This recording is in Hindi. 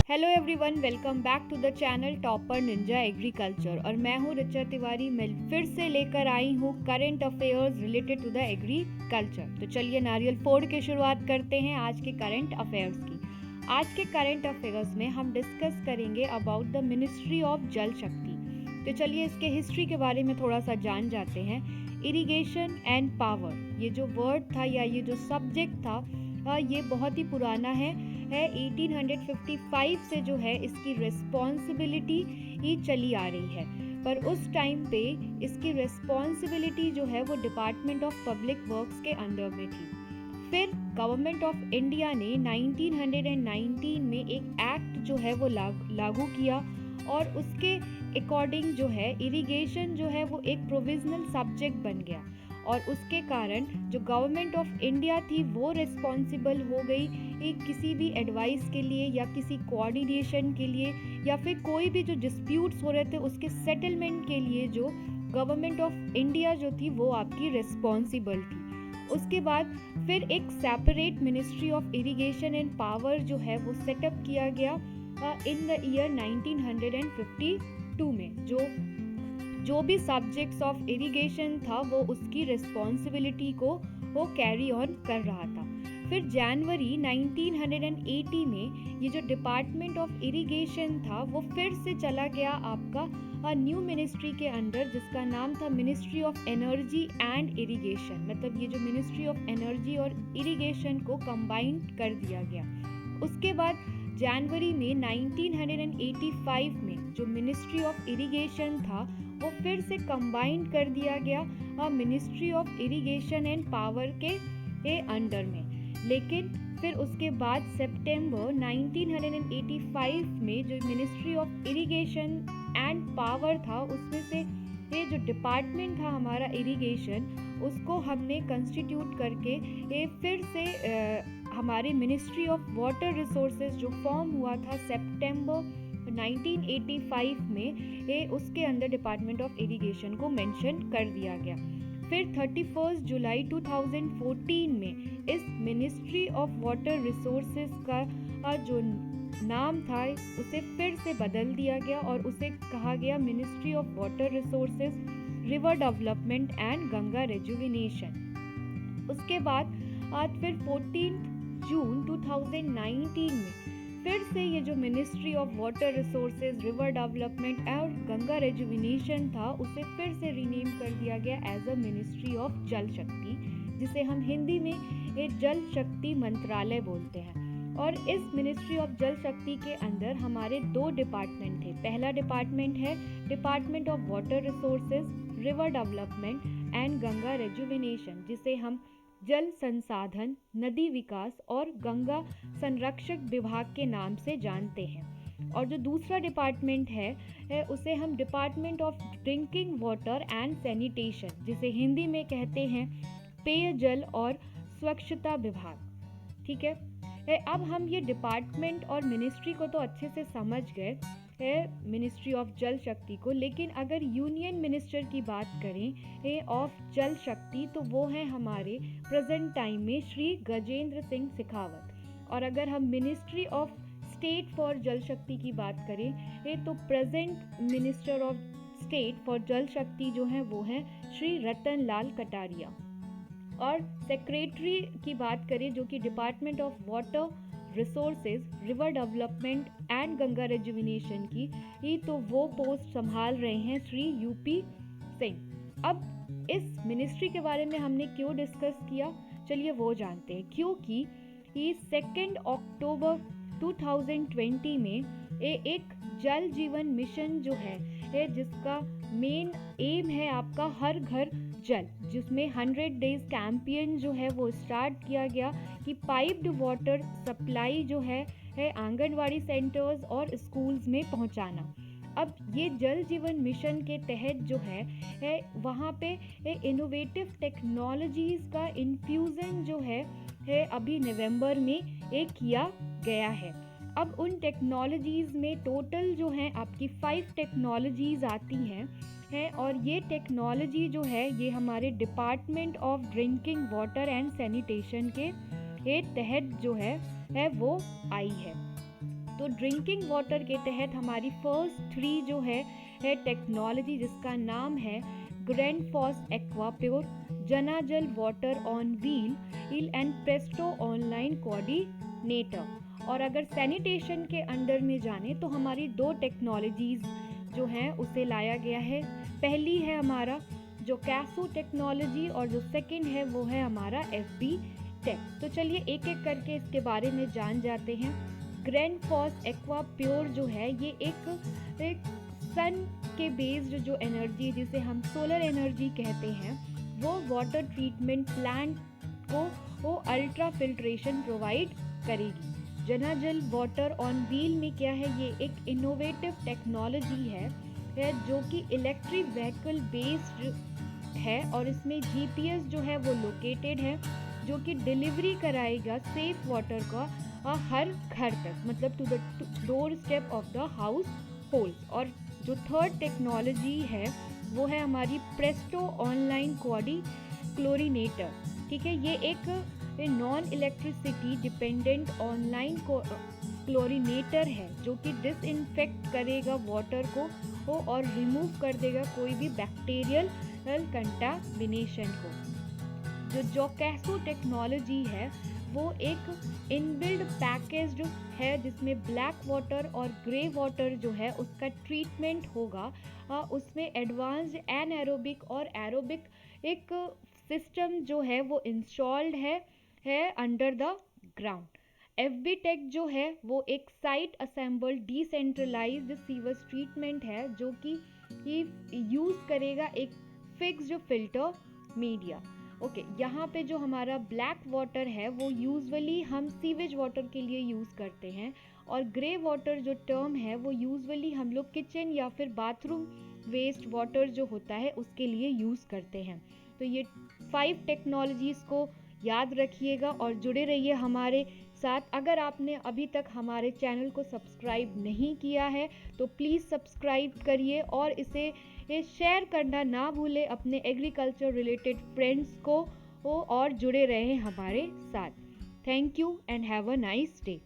Hello everyone, welcome back to the channel topper ninja agriculture. और मैं हूँ रिचा तिवारी। मैं फिर से लेकर आई हूँ current affairs related to the agriculture. तो चलिए नारियल फोड़ के शुरुआत करते हैं आज के करंट अफेयर्स की। आज के करंट अफेयर्स में हम डिस्कस करेंगे अबाउट द मिनिस्ट्री ऑफ जल शक्ति। तो चलिए इसके हिस्ट्री के बारे में थोड़ा सा जान जाते हैं। इरिगेशन एंड पावर, ये जो वर्ड था या ये जो सब्जेक्ट था ये बहुत ही पुराना है 1855 से जो है इसकी रिस्पॉन्सिबिलिटी ही चली आ रही है। पर उस टाइम पे इसकी रिस्पॉन्सिबिलिटी जो है वो डिपार्टमेंट ऑफ पब्लिक वर्क्स के अंडर में थी। फिर गवर्नमेंट ऑफ इंडिया ने 1919 में एक एक्ट जो है वो लागू किया और उसके अकॉर्डिंग जो है इरिगेशन जो है वो एक प्रोविजनल सब्जेक्ट बन गया। और उसके कारण जो गवर्नमेंट ऑफ इंडिया थी वो रिस्पॉन्सिबल हो गई किसी भी एडवाइस के लिए या किसी कोऑर्डिनेशन के लिए या फिर कोई भी जो डिस्प्यूट्स हो रहे थे उसके सेटलमेंट के लिए जो गवर्नमेंट ऑफ इंडिया जो थी वो आपकी रिस्पॉन्सिबल थी। उसके बाद फिर एक separate ministry of irrigation and power जो है वो सेटअप किया गया इन द ईयर 1952 में। जो भी सब्जेक्ट्स ऑफ इरिगेशन था वो उसकी रिस्पॉन्सिबिलिटी को वो कैरी ऑन कर रहा था। फिर जनवरी 1980 में ये जो डिपार्टमेंट ऑफ इरिगेशन था वो फिर से चला गया आपका न्यू मिनिस्ट्री के अंडर, जिसका नाम था ministry of energy and irrigation. मतलब ये जो मिनिस्ट्री ऑफ एनर्जी और इरिगेशन को कंबाइन कर दिया गया। उसके बाद जनवरी में 1985 में जो मिनिस्ट्री ऑफ इरिगेशन था वो फिर से कंबाइन कर दिया गया ministry of irrigation and power के अंडर में। लेकिन फिर उसके बाद सितंबर 1985 में जो ministry of irrigation and power था उसमें से ये जो डिपार्टमेंट था हमारा इरिगेशन उसको हमने कंस्टिट्यूट करके ये फिर से हमारे मिनिस्ट्री ऑफ वाटर रिसोर्सेज जो फॉर्म हुआ था सितंबर 1985 में उसके अंदर डिपार्टमेंट ऑफ इरिगेशन को मेंशन कर दिया गया। फिर 31 जुलाई 2014 में इस मिनिस्ट्री ऑफ वाटर रिसोर्सेज का जो नाम था उसे फिर से बदल दिया गया और उसे कहा गया ministry of water resources, river development and Ganga rejuvenation. उसके बाद आज फिर 14 जून 2019 में फिर से ये जो ministry of water resources, river development और गंगा रेजुविनेशन था उसे फिर से रीनेम कर दिया गया एज अ मिनिस्ट्री ऑफ जल शक्ति, जिसे हम हिंदी में ये जल शक्ति मंत्रालय बोलते हैं। और इस मिनिस्ट्री ऑफ जल शक्ति के अंदर हमारे दो डिपार्टमेंट थे। पहला डिपार्टमेंट है department of water resources, river development and Ganga rejuvenation, जिसे हम जल संसाधन, नदी विकास और गंगा संरक्षक विभाग के नाम से जानते हैं। और जो दूसरा डिपार्टमेंट है उसे हम department of drinking water and sanitation, जिसे हिंदी में कहते हैं पेयजल और स्वच्छता विभाग। ठीक है, अब हम ये डिपार्टमेंट और मिनिस्ट्री को तो अच्छे से समझ गए है मिनिस्ट्री ऑफ जल शक्ति को। लेकिन अगर यूनियन मिनिस्टर की बात करें ऑफ जल शक्ति तो वो है हमारे प्रेजेंट टाइम में श्री गजेंद्र सिंह शेखावत। और अगर हम मिनिस्ट्री ऑफ स्टेट फॉर जल शक्ति की बात करें तो present minister of state for जल शक्ति जो है वो है श्री रतन लाल कटारिया। और सेक्रेटरी की बात करें जो कि department of water resources, river development and Ganga rejuvenation की तो वो पोस्ट संभाल रहे हैं श्री यूपी सिंह। अब इस मिनिस्ट्री के बारे में हमने क्यों डिस्कस किया, चलिए वो जानते हैं। क्योंकि 2 अक्टूबर 2020 में एक जल जीवन मिशन जो है जिसका मेन एम है आपका हर घर जल, जिसमें 100 डेज कैंपेन जो है वो स्टार्ट किया गया कि पाइप्ड वाटर सप्लाई जो है आंगनवाड़ी सेंटर्स और स्कूल्स में पहुंचाना। अब ये जल जीवन मिशन के तहत जो है वहाँ पे इनोवेटिव टेक्नोलॉजीज का इन्फ्यूजन जो है अभी नवंबर में किया गया है। अब उन टेक्नोलॉजीज में टोटल जो है आपकी 5 टेक्नोलॉजीज आती हैं और ये टेक्नोलॉजी जो है ये हमारे department of drinking water and sanitation के तहत जो है वो आई है। तो ड्रिंकिंग वाटर के तहत हमारी फर्स्ट 3 जो है टेक्नोलॉजी, जिसका नाम है ग्रैंडफॉस एक्वा प्योर, जना जल water on wheel and Presto online coordinator. और अगर सैनिटेशन के अंडर में जाने तो हमारी 2 टेक्नोलॉजीज जो हैं उसे लाया गया है। पहली है हमारा जो कैसो टेक्नोलॉजी और जो सेकंड है वो है हमारा FB टेक। तो चलिए एक एक करके इसके बारे में जान जाते हैं। ग्रैंडफॉस एक्वा प्योर जो है ये एक सन के बेस्ड जो एनर्जी, जिसे हम सोलर एनर्जी कहते हैं, वो वाटर ट्रीटमेंट प्लांट को वो अल्ट्रा फिल्ट्रेशन प्रोवाइड करेगी। जना जल वाटर ऑन व्हील में क्या है, ये एक इनोवेटिव टेक्नोलॉजी है जो कि इलेक्ट्रिक व्हीकल बेस्ड है और इसमें GPS जो है वो लोकेटेड है, जो कि डिलीवरी कराएगा सेफ वाटर का हर घर तक, मतलब to the doorstep of the household. और जो थर्ड टेक्नोलॉजी है वो है हमारी प्रेस्टो ऑनलाइन क्लोरीनेटर। ठीक है, ये एक non electricity dependent online chlorinator है जो कि डिसइंफेक्ट करेगा वाटर को और रिमूव कर देगा कोई भी बैक्टीरियल कंटामिनेशन को। जो जोकैसो टेक्नोलॉजी है वो एक इनबिल्ड पैकेज है जिसमें ब्लैक वाटर और ग्रे वाटर जो है उसका ट्रीटमेंट होगा। उसमें एडवांस्ड एनाएरोबिक और एरोबिक एक सिस्टम जो है वो इंस्टॉल्ड है under the ground. FB tech जो है वो एक site assembled decentralised sewers treatment है जो कि यूज़ करेगा एक फिक्स्ड फिल्टर मीडिया। ओके, यहाँ पे जो हमारा ब्लैक वाटर है वो यूजुअली हम सीवेज वाटर के लिए यूज़ करते हैं, और ग्रे वाटर जो टर्म है वो यूजुअली हम लोग किचन या फिर बाथरूम वेस्ट वाटर जो होता है उसके लिए यूज़ करते हैं। तो ये 5 टेक्नोलॉजीज़ को याद रखिएगा और जुड़े रहिए हमारे साथ। अगर आपने अभी तक हमारे चैनल को सब्सक्राइब नहीं किया है तो प्लीज़ सब्सक्राइब करिए और इसे शेयर करना ना भूलें अपने एग्रीकल्चर रिलेटेड फ्रेंड्स को और जुड़े रहें हमारे साथ। Thank you and have a nice day.